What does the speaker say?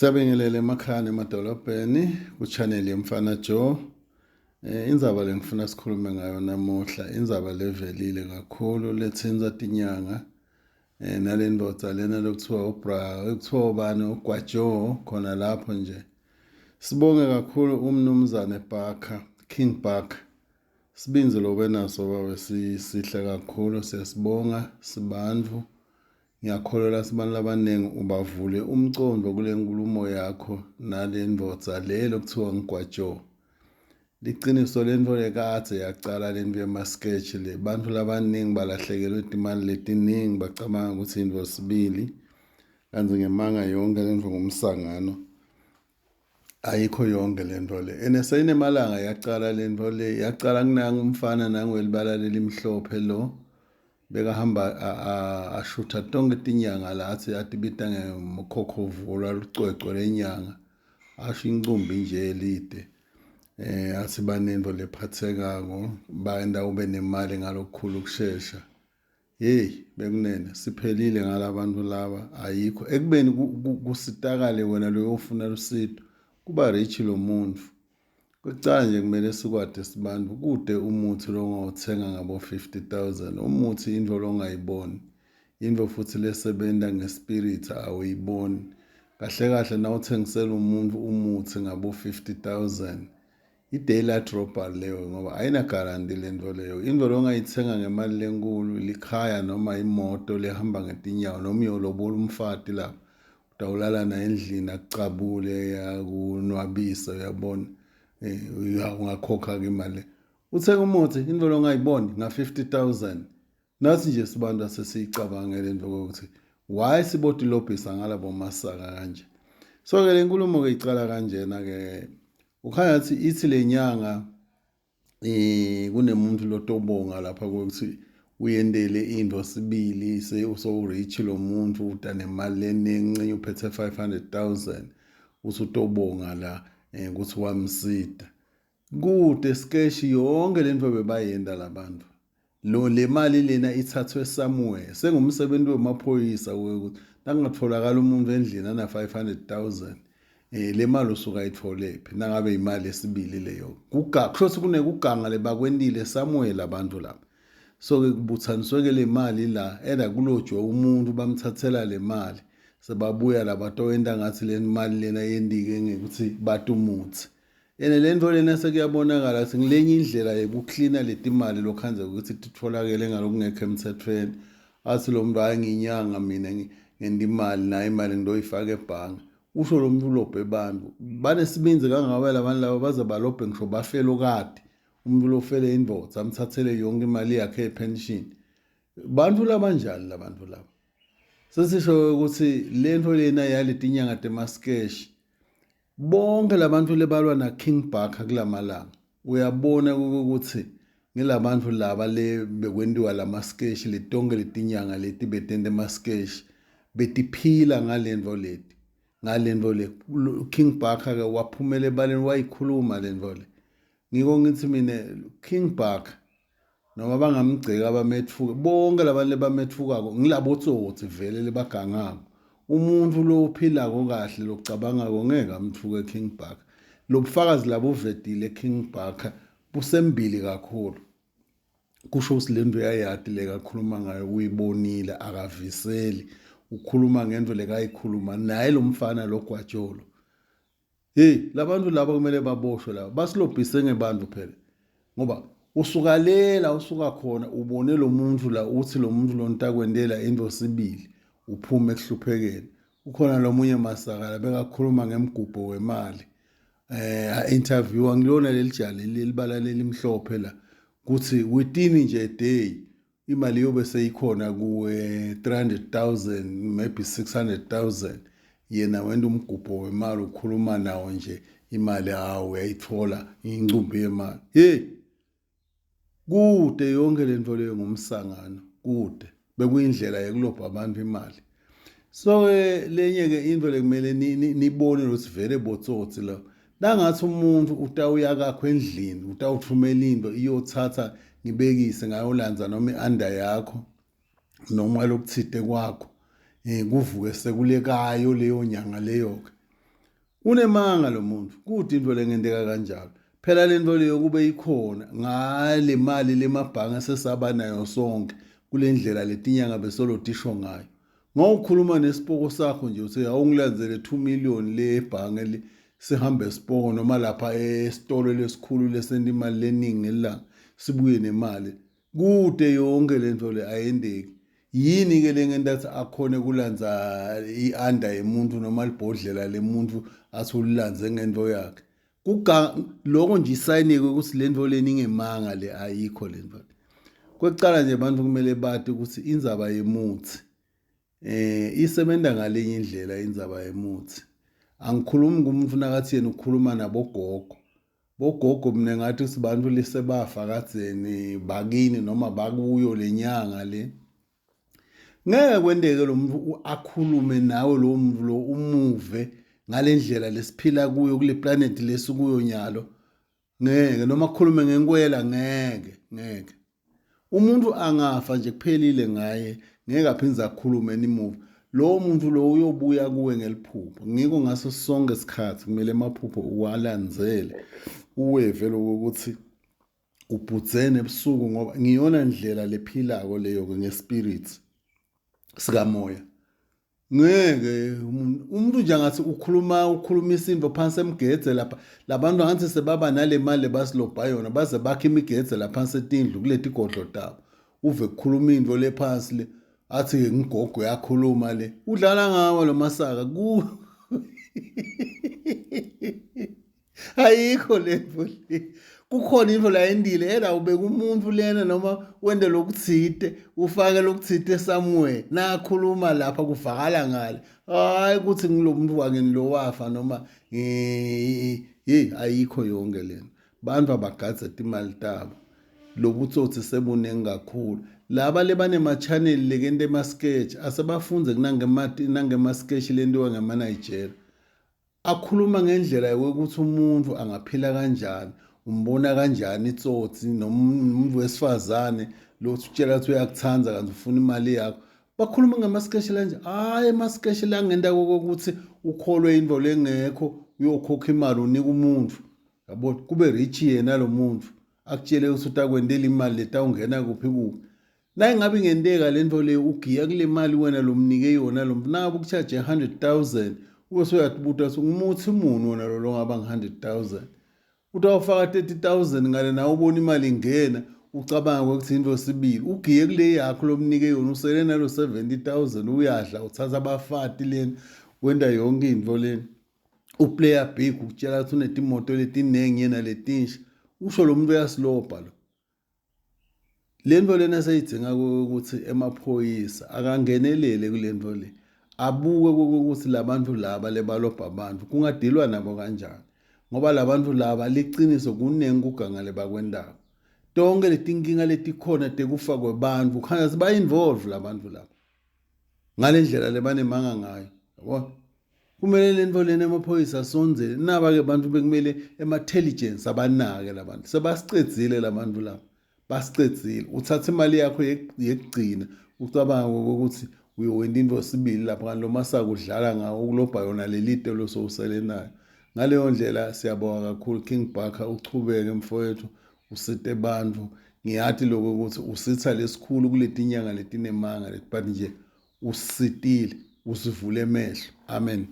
Siyabingelela emakhaya emadolobheni ku-channel yemfana Joe. Indzaba lengifuna sikhulume ngayo namuhla, indzaba levelile kakhulu lethinta tinyanga nalendvodza lena ekuthiwa ubani uGwajo khona lapho nje. Sibonge kakhulu umnumzane Barker, King Barker. Sibinze lo benaso bawe sihle kakhulu, siyasibonga sibandvu. Ngiyakholelwa sibantu labanengi ubavule umcondvo kule nkulumo yakho nalendvodza lelo kuthiwa nguGwajo. Liciniso lento lekadze yacala lento yemasketch le. Bantu labaningi balahlekelwe timali letiningi bacabanga ukuthi into sibili. Kanti ngemanga yonke lento ngumsangano. Ayikho yonke lento le. Eneseyinemalanga yacala lento le. Yacala kunanga umfana nangwelibala lelimhlophe lo. Bekahamba ashutha tonke tinyanga la athi atibita ngeMkhokhovula lucwecwe lenyanga. Asho incumbi nje elide. Athi banento lephathekako baenda ube nemali ngalokukhulu kushesha. Hey bekunene siphelile ngalabantu laba ayikho ekubeni kusitakale wena loyofuna lusido kuba rich lo muntu. Kucala nje kumele sikwade sibantu kude umuthi lo ongawuthenga ngabo 50,000 umuthi into lo ongayiboni into futhi lesebenta ngespirit awuyiboni kahle kahle na uthengisela umuntu umuthi ngabo 50,000 i-daily dropper leyo ngoba ayina guarantee lento leyo into lo ongayithenga ngemali lenkulu likhaya noma imoto lehamba ngetinyawo noma uyolobola umfati lapha utawulala naye endlini akucabule yakunwabisa uyabona. Ungakhokha ke imali uthenga umuthi into lo ongayiboni nga 50,000 nathi nje sibantu asesiyicabangele into ukuthi why sibodilobhisa ngalabo masaka kanje. So ke lenkulumo ke icala kanjena ke ukhanya ukuthi ithi lenyanga kunemuntu lotobonga lapha ukuthi uyendele into sibili so rich lo muntu utanemali eningi uphethe 500,000 usutobonga la ukuthi wamsida kude sketch yonke lento bebayenda labantu lo le mali lena ithathwe somewhere sengumsebenzi wemaphoyisa ukuthi nangatholakala umuntu endlini ana 500,000 le mali usuka itholephi nangabe imali esibili leyo kusho kunekuganga lebakwendile somewhere labantu lapha. So ke kubuthaniswe ke le mali la enda kulojwe umuntu bamthathela le mali sebabuya labantu owenda ngathi le mali lena yendike ngekuthi bathi umuthi lento lena sekuyabonakala ukuthi ngilenye indlela yokucleana letimali lokhanze ukuthi titholakele ngalokungekho emthethweni athi lo muntu hayi nginyanga mina ngenda imali nayo imali ngidoyifaka ebhange usho lo muntu lobhe bantu banesibinzi kangawela abantu laba baze balobhe ngisho bafelo kade umuntu lofele indvodza amthathele yonke imali yakhe yepension bantu labanjani labantu laba. Sesisho ukuthi lento lena yaletinyanga temaskesh bonke labantu lebalwa na King Barker kulamalanga uyabona ukuthi ngilabantu laba le bekwendiwa lamaskesh letonke letinyanga leti betende maskesh betiphila ngalento le King Barker ke waphumela ebaleni wayikhuluma lento le ngiko ngithi mina King Barker noma bangamgceka abamethuka bonke labantu lebamethukako ngilabotsotsi vele lebagangako umuntu lo uphilako kahle lokucabangako ngeke amthuke King Barker lobufakazi labo uvedile King Barker busembili kakhulu kusho ukuthi lento yayati lekakhuluma ngayo uyibonile akaviseli ukhuluma ngento lekayikhuluma naye lo mfana lo Gwajolo. Hey labantu laba kumele baboshwe laba basilobhise ngebantu phela ngoba usuka khona ubone lo muntu la uthi lo muntu lo ntakwendela into sibili uphume ekuhluphekeni ukhona lomunye masakala bekakhuluma ngemgubho wemali interview ngilona lelijali lelibala lelimhlophe la kuthi within nje a day imali yobe seyikhona kuwe 300,000 maybe 600,000 yena wenda umgubho wemali ukhuluma nawo nje imali hawo uyayithola incumbi yemali. Hey kude yonke lento leyo ngumsangano kude bekuyindlela yokulobha abantu imali. So lenye ke into lekumele nibone ukuthi vele botsotsi la nangathi umuntu utawuya kakho endlini utawuthumela into iyothatha ngibekise ngayolanza noma ianda yakho noma lokuthide kwakho kuvuke sekulekayo leyo nyanga leyo unemanga lo muntu kuthi into lengenteka kanjalo. Phela lento leyo kube ikhona ngale mali lemabhange sesaba nayo sonke kule ndlela letinyanga besolodisho ngayo. Ngawukhuluma nesipoko sakho nje uthi awungilandzele 2 million lebhange sihambe esipoko noma lapha esitolo lesikhulu lesenta imali leningi ngelanga sibuye nemali. Kude yonke lento le ayendeki. Yini ke lengendathi akhone kulandza i-under yemuntu noma libhodlela lemuntu athi ulilandze ngento yakhe. Lokho nje isayinike ukuthi lento leningemanga le ayikho lento. Kwecala nje abantu kumele bathi ukuthi indzaba yemuthi isebenza ngalenye indlela indzaba yemuthi. Angikhulumi kumuntu nakathi yena ukukhuluma nabogogo. Bogogo mina ngathi sibantu lesebafa kadzeni bakini noma bakuyo lenyanga le. Ngeke kwendeke lo muntu akhulume nawe lo muntu lo umuve ngalendlela lesiphila kuyo kule planet lesikuyo nyalo. Ngeke noma akhulume ngenkwela ngeke. Umuntu angafa nje kuphelile ngaye ngeke aphindze akhulume nimuva. Lo muntu lo uyobuya kuwe ngeliphupho. Ngiko ngaso sonke isikhathi kumele emaphupho uwalandzele. Uweve lokuthi ubhudzene ebusuku ngoba ngiyona ndlela lephilako leyo ngespirit sikamoya. Ngeke umuntu nje ngathi ukhulumisa into phansi emgedze lapha labantu ngathi sebaba nale mali basilobha yona baze bakhe imigedze lapha phansi etindlu kuleti godlo tabo. Uve kukhuluma into le phansi le athi ngigogo yakhuluma le udlala ngawo lo masaka ku ayikho lento le. Kukhona into la endile ela ubeka umuntu lena noma wende lokuthide ufake lokuthide somewhere nakhuluma lapha kuvakala ngale. Hayi ukuthi ngilomuntu wangeni lo wafa noma ayikho yonke lena. Bantu abagadzeta imali tabo. Lobutsotsi sebunengi kakhulu. Laba lebane channel lekente ema-sketch asebafunze nangema-sketch lentiwa ngama-Nigeria. Akhuluma ngendlela yokuthi umuntu angaphila kanjani, umbona kanjani itsotsi noma umuntu wesifazane lo utshela ukuthi uyakuthanda kanti ufuna imali yakho. Bakhuluma ngama-sketch lanje. Hayi ama-sketch la ngenta kokuthi ukholwe into lengekho uyokhokha imali unika umuntu. Yabo kube rich yena lo muntu. Akutshele ukuthi utakwendela imali letawungena kuphi kuphi. Naye ngabe ngenteka lento le ugiya kule mali wena lomnike yona lo nabe ukucharge 100,000 ube uyatbuta umuthi muni wona lo ngaba nge100,000 utawufaka 30,000 ngale nawe ubona imali ingena ucabanga ukuthi into sibili ugiye kule yakho lomnike yona usele nalo 70,000 uyadla uthatha abafati leni wenda yonke into leni uplayer big ukutshela ukuthi unetimoto letinengi yena letinsha usho lo muntu uyasiloba lo. Lento lena sayidzinga ukuthi emaphoyisa akangenelele kulento le. Abuke ukuthi labantu laba lebalobha abantu kungadilwa nabo kanjani ngoba labantu laba liciniso kunengi kugangale bakwendawo. Tonke letinkinga letikhona tekufa kwebantu khanya siba involve labantu laba ngalendlela lebanemanga ngayo. Yabo kumele lento lena emaphoyisa asonzele naba ke bantu bekumele ema-intelligence abanake labantu sebasicedzile labantu laba. Basicedzile uthatha imali yakho yekugcina ucabanga ukuthi uyowenda into sibili lapha lo masaka udlala ngawo ukulobha yona lelite lo sowusele nayo. Ngaleyo ndlela siyabonga kakhulu King Barker uchubeke mfowethu usite abantu. Ngiyathi lokho ukuthi usitha lesikhulu kuletinyanga letinemanga but nje usitile usivule emehlo. Amen.